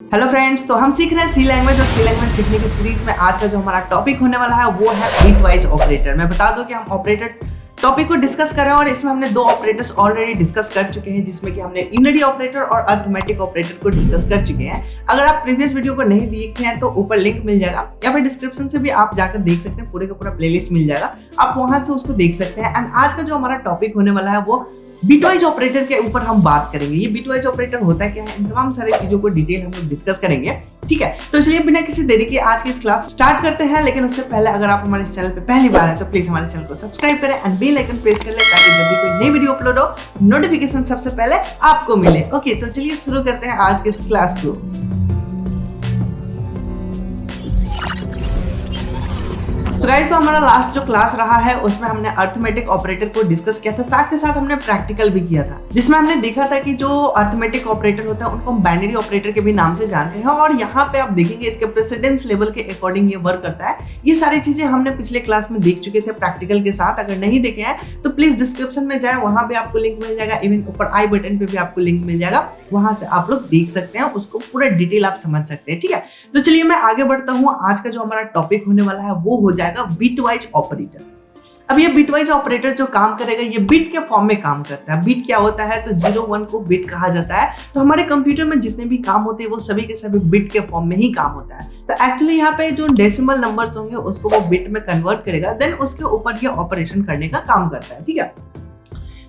Hello friends, तो हम सीख रहे हैं सी लैंग्वेज और सी लैंग्वेज सीखने की सीरीज में आज का जो हमारा टॉपिक होने वाला है वो है बिटवाइज ऑपरेटर। मैं बता दूं कि हम ऑपरेटर टॉपिक को डिस्कस कर रहे हैं और इसमें हमने दो ऑपरेटर्स ऑलरेडी डिस्कस कर चुके हैं, जिसमें कि हमने यूनिटी ऑपरेटर और अरिथमेटिक ऑपरेटर को डिस्कस कर चुके हैं। अगर आप प्रीवियस वीडियो को नहीं देखे हैं तो ऊपर लिंक मिल जाएगा या फिर डिस्क्रिप्शन से भी आप जाकर देख सकते हैं, पूरे का पूरा प्लेलिस्ट मिल जाएगा, आप वहां से उसको देख सकते हैं। एंड आज का जो हमारा टॉपिक होने वाला है वो बिटवाइज ऑपरेटर के ऊपर हम बात करेंगे। ये बिटवाइज ऑपरेटर होता है क्या है, इन तमाम सारी चीजों को डिटेल हम लोग डिस्कस करेंगे। ठीक है, तो चलिए बिना किसी देरी के आज की इस क्लास स्टार्ट करते हैं। लेकिन उससे पहले अगर आप हमारे चैनल पे पहली बार है तो प्लीज हमारे चैनल को सब्सक्राइब करें एंड बेल आइकन प्रेस कर ले, ताकि जब भी कोई नई वीडियो अपलोड हो नोटिफिकेशन सबसे पहले आपको मिले। ओके, तो चलिए शुरू करते हैं आज के इस क्लास को। गाइस, तो हमारा लास्ट जो क्लास रहा है उसमें हमने अरिथमेटिक ऑपरेटर को डिस्कस किया था, साथ के साथ हमने प्रैक्टिकल भी किया था, जिसमें हमने देखा था कि जो अरिथमेटिक ऑपरेटर होता है उनको हम बाइनरी ऑपरेटर के भी नाम से जानते हैं। और यहाँ पे आप देखेंगे इसके प्रेसिडेंस लेवल के अकॉर्डिंग ये वर्क करता है। ये सारी चीजें हमने पिछले क्लास में देख चुके थे प्रैक्टिकल के साथ। अगर नहीं देखे हैं तो प्लीज डिस्क्रिप्शन में जाए, वहां पे आपको लिंक मिल जाएगा, इवन ऊपर आई बटन पे भी आपको लिंक मिल जाएगा, वहां से आप लोग देख सकते हैं, उसको पूरा डिटेल आप समझ सकते हैं। ठीक है, तो चलिए मैं आगे बढ़ता हूँ। आज का जो हमारा टॉपिक होने वाला है वो हो जाएगा बिटवाइज ऑपरेटर। अब ये बिटवाइज ऑपरेटर जो काम करेगा ये बिट के फॉर्म में काम करता है। बिट क्या होता है, तो 0-1 को बिट कहा जाता है। तो हमारे कंप्यूटर में जितने भी काम होते हैं वो सभी के सभी बिट के फॉर्म में ही काम होता है। तो एक्चुअली यहाँ पे जो डेसिमल नंबर्स होंगे उसको वो बिट में कन्वर्ट करेगा, देन उसके ऊपर ये ऑपरेशन करने का काम करता है। ठीक है,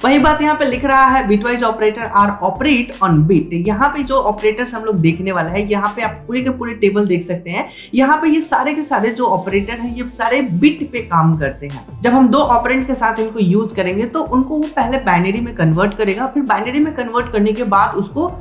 वही बात यहाँ पे लिख रहा है, bitwise operator are operate on bit. यहाँ पे जो ऑपरेटर्स हम लोग देखने वाला है, यहाँ पे आप पूरे के पूरे टेबल देख सकते हैं। यहाँ पे ये सारे के सारे जो ऑपरेटर हैं ये सारे बिट पे काम करते हैं। जब हम दो ऑपरेंड के साथ इनको यूज करेंगे तो उनको वो पहले बाइनरी में कन्वर्ट करेगा, फिर बाइनरी में कन्वर्ट करने के बाद उसको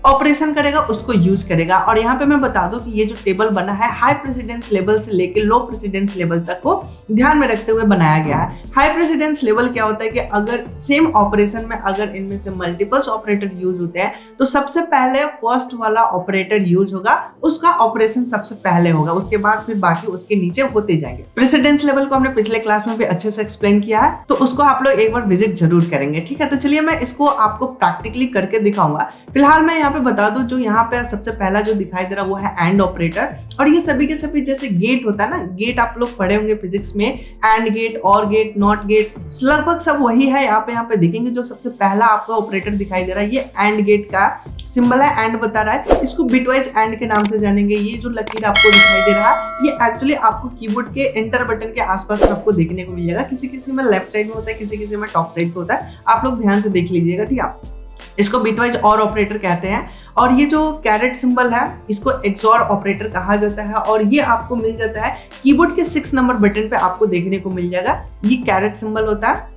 ऑपरेशन करेगा, उसको यूज करेगा। और यहाँ पे मैं बता दूं कि ये जो टेबल बना है हाई प्रेसिडेंस लेवल से लेकर लो प्रेसिडेंस लेवल तक को ध्यान में रखते हुए बनाया गया है। हाई प्रेसिडेंस लेवल क्या होता है कि अगर सेम ऑपरेशन में अगर इनमें से मल्टीपल्स ऑपरेटर यूज होते हैं तो सबसे पहले फर्स्ट वाला ऑपरेटर यूज होगा, उसका ऑपरेशन सबसे पहले होगा, उसके बाद फिर बाकी उसके नीचे होते जाएंगे। प्रेसिडेंस लेवल को हमने पिछले क्लास में भी अच्छे से एक्सप्लेन किया है, तो उसको आप लोग एक बार विजिट जरूर करेंगे। ठीक है, तो चलिए मैं इसको आपको प्रैक्टिकली करके दिखाऊंगा। फिलहाल मैं यहाँ पे बता दूं, जो यहाँ पे सबसे पहला जो दिखाई दे रहा वो है एंड ऑपरेटर। और ये सभी के सभी जैसे गेट होता है ना, गेट आप लोग पढ़े होंगे फिजिक्स में, एंड गेट, और गेट, नॉट गेट, लगभग सब वही है। यहाँ पे देखेंगे जो सबसे पहला आपका ऑपरेटर दिखाई दे रहा है ये एंड गेट का सिंबल है, एंड बता रहा है, इसको बिटवाइज एंड के नाम से जानेंगे। ये जो लकीर आपको दिखाई दे रहा है ये एक्चुअली आपको कीबोर्ड के एंटर बटन के आसपास में आपको देखने को मिल जाएगा। किसी किसी में लेफ्ट साइड में होता है, किसी किसी में टॉप साइड पे होता है, आप लोग ध्यान से देख लीजिएगा। ठीक है, इसको बिटवाइज और ऑपरेटर कहते हैं। और ये जो कैरेट सिंबल है इसको एक्सॉर ऑपरेटर कहा जाता है, और ये आपको मिल जाता है कीबोर्ड के 6 नंबर बटन पे आपको देखने को मिल जाएगा। ये कैरेट सिंबल होता है।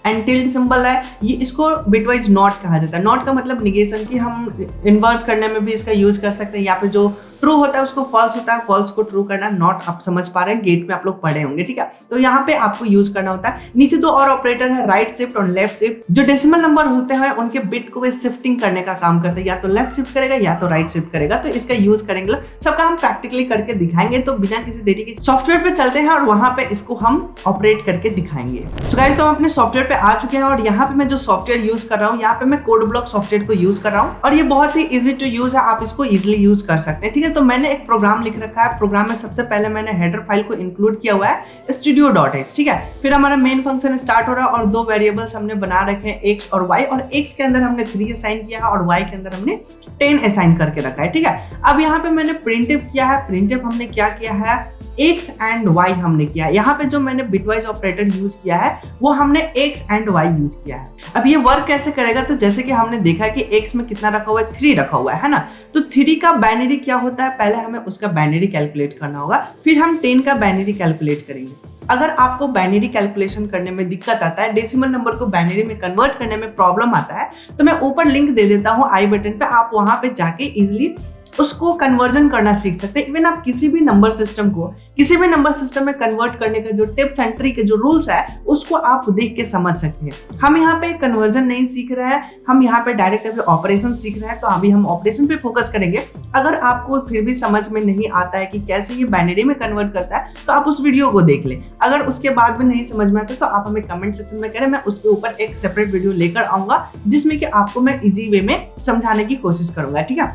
एंड टिल्ड सिंबल है, ये इसको बिटवाइज नॉट कहा जाता है। नॉट का मतलब निगेशन, की हम इन्वर्स करने में भी इसका यूज कर सकते हैं, या फिर जो ट्रू होता है उसको फॉल्स होता है, फॉल्स को ट्रू करना। नॉट आप समझ पा रहे हैं, गेट में आप लोग पढ़े होंगे। ठीक है, तो यहाँ पे आपको यूज करना होता है। नीचे दो और ऑपरेटर है, राइट शिफ्ट और लेफ्ट शिफ्ट। जो डेसिमल नंबर होते हैं उनके बिट को वे शिफ्टिंग करने का काम करते हैं, या तो लेफ्ट शिफ्ट करेगा या तो राइट शिफ्ट करेगा। तो इसका यूज करेंगे, सबका हम प्रैक्टिकली करके दिखाएंगे। तो बिना किसी देरी के सॉफ्टवेयर पे चलते हैं और वहां पे इसको हम ऑपरेट करके दिखाएंगे। सो गाइस, तो हम अपने सॉफ्टवेयर पे आ चुके हैं और यहाँ पे मैं जो सॉफ्टवेयर यूज कर रहा हूँ, यहाँ पे मैं कोड ब्लॉक सॉफ्टवेयर को यूज कर रहा हूँ, और ये बहुत ही इजी टू यूज है, आप इसको इजिली यूज कर सकते हैं। ठीक है, तो मैंने एक प्रोग्राम लिख रखा है। प्रोग्राम में सबसे पहले मैंने हेडर फाइल को इंक्लूड किया हुआ है studio.h। ठीक है, फिर हमारा मेन फंक्शन स्टार्ट हो रहा है और दो वेरिएबल्स हमने बना रखे हैं x और y, और x के अंदर हमने 3 असाइन किया है और y के अंदर हमने 10 असाइन करके रखा है। ठीक है, अब यहाँ पे मैंने प्रिंटफ किया है। प्रिंटफ हमने क्या किया है, x एंड y हमने किया है। यहाँ पे जो मैंने बिटवाइज ऑपरेटर यूज किया है वो हमने x एंड y यूज किया है। अब ये वर्क कैसे करेगा, तो जैसे कि हमने देखा कि x में कितना रखा हुआ है, 3 रखा हुआ है ना। तो 3 का बाइनरी क्या होता है, पहले हमें उसका बाइनरी कैलकुलेट करना होगा, फिर हम 10 का बाइनरी कैलकुलेट करेंगे। अगर आपको बाइनरी कैलकुलेशन करने में दिक्कत आता है, डेसिमल नंबर को बाइनरी में कन्वर्ट करने में प्रॉब्लम आता है, तो मैं ऊपर लिंक दे देता हूँ आई बटन पे, आप वहां पे जाके इजिली उसको कन्वर्जन करना सीख सकते हैं। इवन आप किसी भी नंबर सिस्टम को किसी भी नंबर सिस्टम में कन्वर्ट करने का जो टिप्स एंड ट्रिक के जो रूल्स है उसको आप देख के समझ सकते हैं। हम यहाँ पे कन्वर्जन नहीं सीख रहे हैं, हम यहाँ पे डायरेक्ट अभी ऑपरेशन सीख रहे हैं, तो अभी हम ऑपरेशन पे फोकस करेंगे। अगर आपको फिर भी समझ में नहीं आता है कि कैसे ये बाइनरी में कन्वर्ट करता है तो आप उस वीडियो को देख लें। अगर उसके बाद भी नहीं समझ में आता तो आप हमें कमेंट सेक्शन में करें, मैं उसके ऊपर एक सेपरेट वीडियो लेकर आऊंगा जिसमें कि आपको मैं इजी वे में समझाने की कोशिश करूंगा। ठीक है,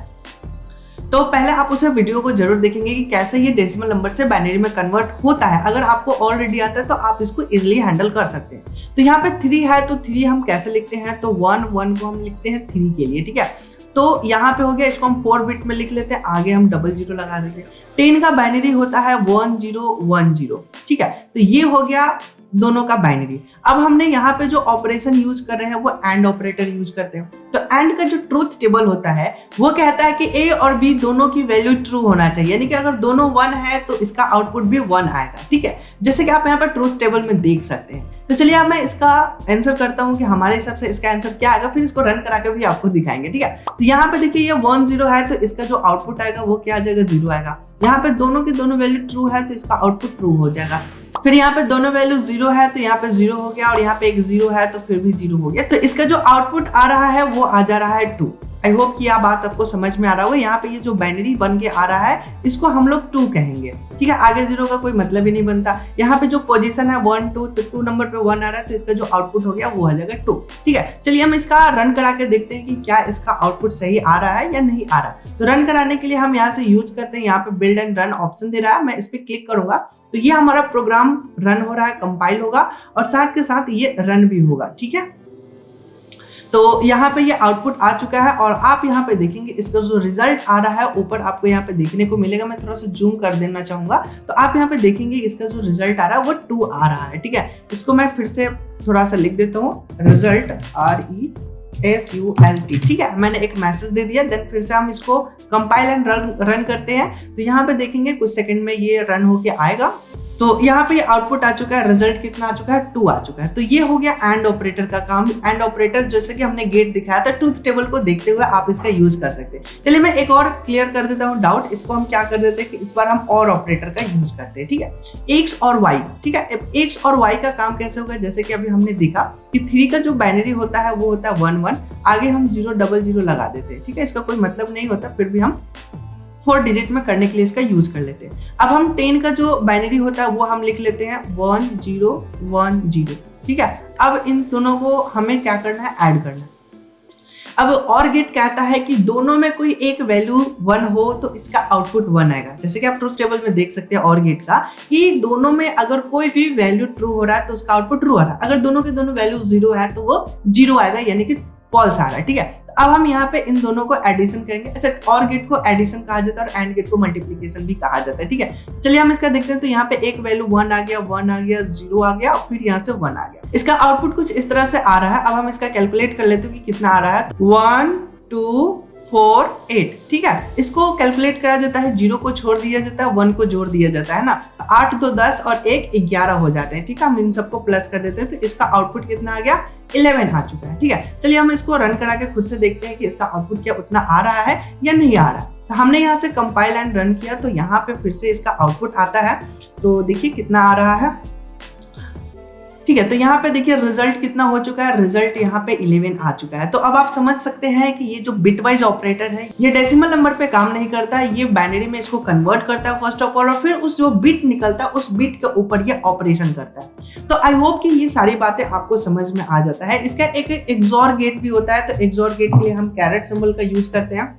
तो पहले आप उसे वीडियो को जरूर देखेंगे कि कैसे ये डेसिमल नंबर से बाइनरी में कन्वर्ट होता है। अगर आपको ऑलरेडी आता है तो आप इसको इजिली हैंडल कर सकते हैं। तो यहाँ पे 3 है तो 3 हम कैसे लिखते हैं, तो 1 1 को हम लिखते हैं 3 के लिए, ठीक है। तो यहाँ पे हो गया, इसको हम 4 बिट में लिख लेते हैं, आगे हम 00 लगा देंगे। 10 का बाइनरी होता है 1010, ठीक है। तो ये हो गया दोनों का बाइनरी। अब हमने यहाँ पे जो ऑपरेशन यूज कर रहे हैं वो एंड ऑपरेटर यूज करते हैं। तो एंड का जो ट्रूथ टेबल होता है वो कहता है कि ए और बी दोनों की वैल्यू ट्रू होना चाहिए, यानी कि अगर दोनों 1 है तो इसका आउटपुट भी 1 आएगा, ठीक है, जैसे कि आप यहाँ पर ट्रूथ टेबल में देख सकते हैं। तो चलिए अब मैं इसका आंसर करता हूँ कि हमारे हिसाब से इसका आंसर क्या आएगा, फिर इसको रन करा के भी आपको दिखाएंगे, ठीक है। तो यहाँ पे देखिए ये 1 0 है तो इसका जो आउटपुट आएगा वो क्या आ जाएगा, 0 आएगा। यहाँ पे दोनों की दोनों वैल्यू ट्रू है तो इसका आउटपुट ट्रू हो जाएगा। फिर यहाँ पे दोनों वैल्यू 0 है तो यहाँ पे 0 हो गया, और यहाँ पे एक 0 है तो फिर भी 0 हो गया। तो इसका जो आउटपुट आ रहा है वो आ जा रहा है 2। आई होप कि यह बात आपको समझ में आ रहा होगा। यहाँ पे ये जो बाइनरी बन के आ रहा है इसको हम लोग 2 कहेंगे, ठीक है। आगे 0 का कोई मतलब ही नहीं बनता। यहाँ पे जो पोजीशन है 1 2, तो 2 नंबर पे 1 आ रहा है तो इसका जो आउटपुट हो गया वो आ जाएगा 2, ठीक है। चलिए हम इसका रन करा के देखते हैं कि क्या इसका आउटपुट सही आ रहा है या नहीं आ रहा है। तो रन कराने के लिए हम यहाँ से यूज करते हैं, यहाँ पे बिल्ड एंड रन ऑप्शन दे रहा है, मैं इस पर क्लिक करूंगा तो ये हमारा प्रोग्राम रन हो रहा है, कंपाइल होगा और साथ के साथ ये रन भी होगा, ठीक है। तो यहाँ पे ये आउटपुट आ चुका है और आप यहाँ पे देखेंगे इसका जो रिजल्ट आ रहा है ऊपर आपको यहाँ पे देखने को मिलेगा। मैं थोड़ा सा जूम कर देना चाहूंगा तो आप यहाँ पे देखेंगे इसका जो रिजल्ट आ रहा है वो 2 आ रहा है, ठीक है। इसको मैं फिर से थोड़ा सा लिख देता हूँ, रिजल्ट RESULT, ठीक है। मैंने एक मैसेज दे दिया, देन फिर से हम इसको कंपाइल एंड रन करते हैं। तो यहाँ पे देखेंगे कुछ सेकंड में ये रन होके आएगा। तो यहाँ पे ये आउटपुट आ चुका है, रिजल्ट कितना आ चुका है, 2 आ चुका है। तो ये हो गया एंड ऑपरेटर का काम। एंड ऑपरेटर जैसे कि हमने गेट दिखाया था, ट्रूथ टेबल को देखते हुए आप इसका यूज कर सकते हैं। चलिए मैं एक और क्लियर कर देता हूँ डाउट। इसको हम क्या कर देते हैं कि इस बार हम और ऑपरेटर का यूज करते हैं, ठीक है, एक्स और वाई, ठीक है। एक्स और वाई का काम कैसे होगा, जैसे कि अभी हमने देखा कि 3 का जो बाइनरी होता है वो होता है 1 1, आगे हम 0 0 0 लगा देते हैं, ठीक है। इसका कोई मतलब नहीं होता, फिर भी हम 4 डिजिट में करने के लिए इसका यूज कर लेते हैं। अब हम 10 का जो बाइनरी होता है वो हम लिख लेते हैं 1 0 1 0, ठीक है। अब इन दोनों को हमें क्या करना है, ऐड करना है। अब और गेट कहता है कि दोनों में कोई एक वैल्यू 1 हो तो इसका आउटपुट 1 आएगा। जैसे कि आप ट्रूथ टेबल में देख सकते हैं और गेट का कि दोनों में अगर कोई भी वैल्यू ट्रू हो रहा है तो उसका आउटपुट ट्रू आ रहा है। अगर दोनों के दोनों वैल्यू 0 है तो वो 0 आएगा, यानी कि फॉल्स आ रहा है, ठीक है। अब हम यहाँ पे इन दोनों को एडिशन करेंगे। अच्छा, और गेट को एडिशन कहा जाता है और एंड गेट को मल्टीप्लिकेशन भी कहा जाता है, ठीक है। चलिए हम इसका देखते हैं। तो यहाँ पे एक वैल्यू 1 आ गया, 1 आ गया, 0 आ गया और फिर यहाँ से 1 आ गया। इसका आउटपुट कुछ इस तरह से आ रहा है। अब हम इसका कैलकुलेट कर लेते हैं कि कितना आ रहा है। 1 2 4 8, ठीक है। इसको कैलकुलेट करा जाता है, 0 को छोड़ दिया जाता है, 1 को जोड़ दिया जाता है ना। 8 2 10 और 1 11 हो जाते हैं, ठीक है। हम इन सबको प्लस कर देते हैं तो इसका आउटपुट कितना आ गया, 11 आ चुका है, ठीक है। चलिए हम इसको रन करा के खुद से देखते हैं कि इसका आउटपुट क्या उतना आ रहा है या नहीं आ रहा है। तो हमने यहाँ से कंपाइल एंड रन किया तो यहाँ पे फिर से इसका आउटपुट आता है। तो देखिए कितना आ रहा है, ठीक है। तो यहाँ पे देखिए रिजल्ट कितना हो चुका है, रिजल्ट यहाँ पे 11 आ चुका है। तो अब आप समझ सकते हैं कि ये जो बिटवाइज ऑपरेटर है ये डेसिमल नंबर पे काम नहीं करता है, ये बाइनरी में इसको कन्वर्ट करता है फर्स्ट ऑफ ऑल, और फिर उस जो बिट निकलता है उस बिट के ऊपर ये ऑपरेशन करता है। तो आई होप कि ये सारी बातें आपको समझ में आ जाता है। इसका एक एक्सॉर गेट भी होता है। तो एक्सॉर गेट के लिए हम कैरेट सिंबल का यूज करते हैं,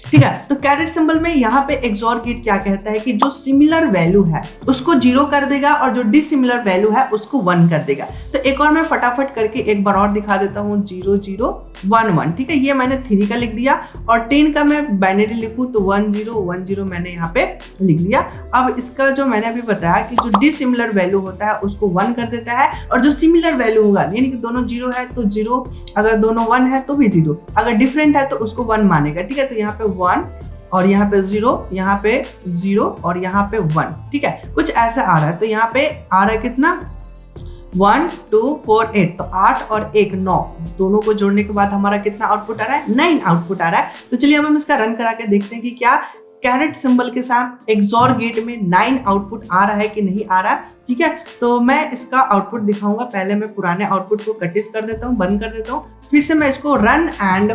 ठीक है। तो कैरेट सिंबल में यहाँ पे एक्सॉर गेट क्या कहता है कि जो सिमिलर वैल्यू है उसको 0 कर देगा और जो डिसिमिलर वैल्यू है उसको 1 कर देगा। तो एक और मैं फटाफट करके एक बार और दिखा देता हूँ, 0 0 1 1, ठीक है। ये मैंने 3 का लिख दिया और 10 का मैं बाइनरी लिखूं तो 1 0 1 0 मैंने यहाँ पे लिख दिया। अब इसका जो मैंने अभी बताया कि जो डिसिमिलर वैल्यू होता है उसको 1 कर देता है और जो सिमिलर वैल्यू होगा, यानी कि दोनों 0 है तो 0, अगर दोनों 1 है तो भी 0, अगर डिफरेंट है तो उसको 1 मानेगा, ठीक है। तो यहाँ पे 1 और यहाँ पे 0, यहाँ पे 0 और यहाँ पे 1, ठीक है। कुछ ऐसा आ रहा है। तो यहाँ पे आ रहा है कितना, 1 2 4 8, तो 8 और 1 9, दोनों को जोड़ने के बाद हमारा कितना आउटपुट आ रहा है, 9 आउटपुट आ रहा है। तो चलिए अब हम इसका रन करा के देखते हैं कि क्या कैरेट सिंबल के साथ एक्सॉर गेट में 9 आउटपुट आ रहा है कि नहीं आ रहा है, ठीक है। तो मैं इसका आउटपुट दिखाऊंगा। पहले मैं पुराने आउटपुट को कटिस कर देता हूँ, बंद कर देता हूँ, फिर से मैं इसको रन एंड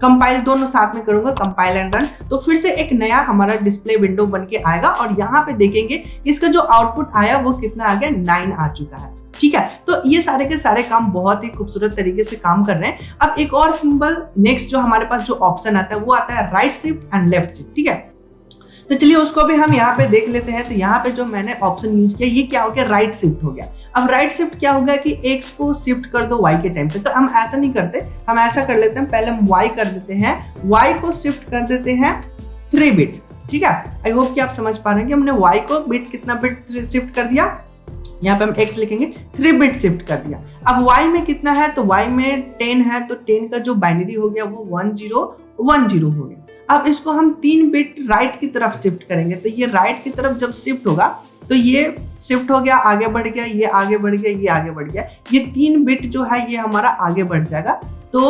कंपाइल दोनों साथ में करूंगा, कंपाइल एंड रन। तो फिर से एक नया हमारा डिस्प्ले विंडो बन के आएगा और यहाँ पे देखेंगे इसका जो आउटपुट आया वो कितना आ गया, 9 आ चुका है। ठीक है। तो ये सारे के सारे काम बहुत ही खूबसूरत तरीके से काम कर रहे हैं। अब एक और सिंबल नेक्स्ट जो हमारे पास जो ऑप्शन आता है वो आता है right shift and left shift, ठीक है। तो चलिए उसको भी हम यहाँ पे देख लेते हैं। तो यहाँ पे जो मैंने ऑप्शन यूज किया ये क्या हो गया, राइट शिफ्ट हो गया। अब राइट शिफ्ट क्या होगा कि एक्स को शिफ्ट कर दो वाई के टाइम पे। तो हम ऐसा नहीं करते, हम ऐसा कर लेते हैं, पहले हम वाई कर देते हैं, वाई को शिफ्ट कर देते हैं 3 बिट, ठीक है। आई होप कि आप समझ पा रहे हैं कि हमने वाई को बिट कितना बिट शिफ्ट कर दिया, यहाँ पे हम x लिखेंगे 3 बिट शिफ्ट कर दिया। अब y में कितना है, तो y में 10 है, तो 10 का जो बाइनरी हो गया वो 1010 हो गया। अब इसको हम 3 बिट राइट की तरफ शिफ्ट करेंगे। तो ये राइट की तरफ जब शिफ्ट होगा तो ये शिफ्ट हो गया, आगे बढ़ गया, ये आगे बढ़ गया, ये आगे बढ़ गया, ये 3 बिट जो है ये हमारा आगे बढ़ जाएगा। तो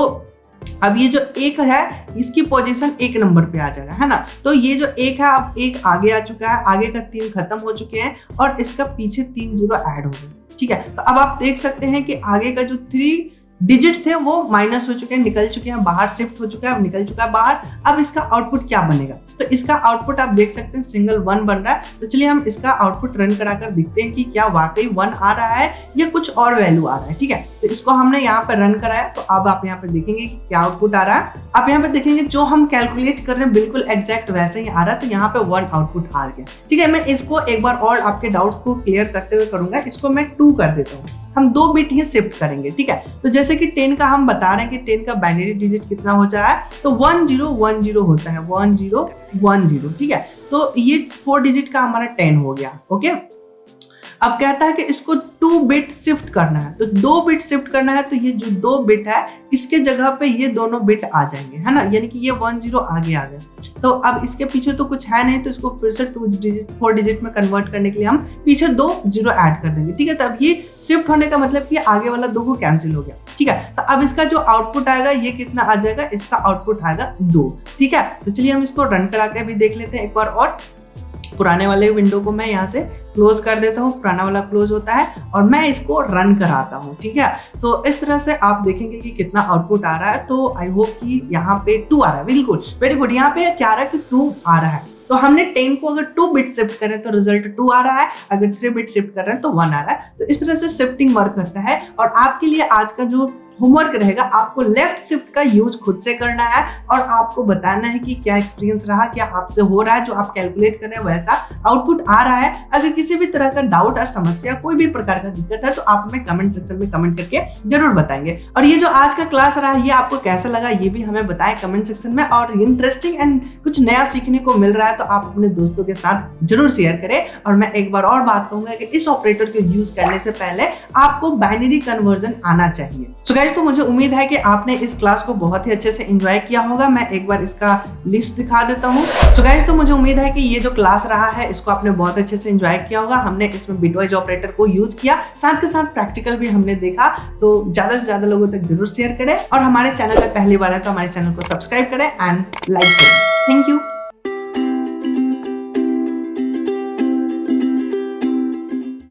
अब ये जो 1 है इसकी पोजीशन 1 नंबर पे आ जाएगा, है ना। तो ये जो 1 है अब 1 आगे आ चुका है, आगे का 3 खत्म हो चुके हैं और इसका पीछे 3 जीरो ऐड हो गए, ठीक है। तो अब आप देख सकते हैं कि आगे का जो 3 डिजिट्स थे वो माइनस हो चुके हैं, निकल चुके हैं बाहर, शिफ्ट हो चुका है, अब निकल चुका है बाहर। अब इसका आउटपुट क्या बनेगा, तो इसका आउटपुट आप देख सकते हैं सिंगल 1 बन रहा है। तो चलिए हम इसका आउटपुट रन कराकर देखते हैं कि क्या वाकई 1 आ रहा है या कुछ और वैल्यू आ रहा है, ठीक है। तो इसको हमने यहाँ पर रन कराया, तो अब आप यहाँ पे देखेंगे कि क्या आउटपुट आ रहा है। आप यहाँ पे देखेंगे जो हम कैलकुलेट कर रहे हैं बिल्कुल एग्जैक्ट वैसे ही आ रहा है। तो यहाँ पे 1 आउटपुट आ गया, ठीक है। मैं इसको एक बार और आपके डाउट्स को क्लियर करते हुए करूंगा। इसको मैं 2 कर देता हूँ, हम 2 बिट ही शिफ्ट करेंगे, ठीक है। तो जैसे कि 10 का हम बता रहे हैं कि 10 का बाइनरी डिजिट कितना हो जाए, तो 1010 होता है, 1010, ठीक है। तो ये 4 डिजिट का हमारा 10 हो गया, ओके। अब कहता है कि इसको 2 बिट शिफ्ट करना है, तो 2 बिट शिफ्ट करना है। तो ये जो 2 बिट है इसके जगह पे ये दोनों बिट आ जाएंगे, है ना, यानी कि ये 10 आगे आ गया। तो अब इसके पीछे तो कुछ है नहीं, तो इसको फिर से 4 डिजिट में कन्वर्ट करने के लिए हम पीछे 2 जीरो ऐड कर देंगे, ठीक है। तो अब ये शिफ्ट होने का मतलब कि आगे वाला 2 को कैंसिल हो गया, ठीक है। तो अब इसका जो आउटपुट आएगा ये कितना आ जाएगा, इसका आउटपुट आएगा 2, ठीक है। तो चलिए हम इसको रन करा के भी देख लेते हैं एक बार और। पुराने वाले विंडो को मैं यहाँ से क्लोज कर देता हूँ, पुराना वाला क्लोज होता है और मैं इसको रन कराता हूँ, ठीक है। तो इस तरह से आप देखेंगे कि कितना आउटपुट आ रहा है। तो आई होप कि यहाँ पे 2 आ रहा है, बिल्कुल वेरी गुड। यहाँ पे क्या आ रहा है कि 2 आ रहा है। तो हमने 10 को अगर 2 बिट शिफ्ट करें तो रिजल्ट 2 आ रहा है, अगर 3 बिट शिफ्ट कर रहे हैं तो 1 आ रहा है। तो इस तरह से शिफ्टिंग वर्क करता है। और आपके लिए आज का जो होमवर्क रहेगा, आपको लेफ्ट शिफ्ट का यूज खुद से करना है और आपको बताना है कि क्या एक्सपीरियंस रहा, क्या आपसे हो रहा है, जो आप कैलकुलेट कर रहे हैं वैसा आउटपुट आ रहा है। अगर किसी भी तरह का डाउट और समस्या, कोई भी प्रकार का दिक्कत है तो आप हमें कमेंट सेक्शन में कमेंट करके जरूर बताएंगे। और ये जो आज का क्लास रहा ये आपको कैसा लगा ये भी हमें बताएं कमेंट सेक्शन में। और इंटरेस्टिंग एंड कुछ नया सीखने को मिल रहा है तो आप अपने दोस्तों के साथ जरूर शेयर करें। और मैं एक बार और बात कहूंगा कि इस ऑपरेटर को यूज करने से पहले आपको बाइनरी कन्वर्जन आना चाहिए। सो गाइस, तो मुझे उम्मीद है कि आपने इस क्लास को बहुत ही अच्छे से एंजॉय किया होगा। मैं एक बार इसका लिस्ट दिखा देता हूँ। सो गाइस, तो मुझे उम्मीद है कि ये जो क्लास रहा है इसको आपने बहुत अच्छे से एंजॉय किया होगा। हमने इसमें बिटवाइज ऑपरेटर को यूज किया, साथ के साथ प्रैक्टिकल भी हमने देखा। तो ज्यादा से ज्यादा लोगों तक जरूर शेयर करें और हमारे चैनल पर पहली बार है तो हमारे चैनल को सब्सक्राइब करें एंड लाइक करें। Thank you.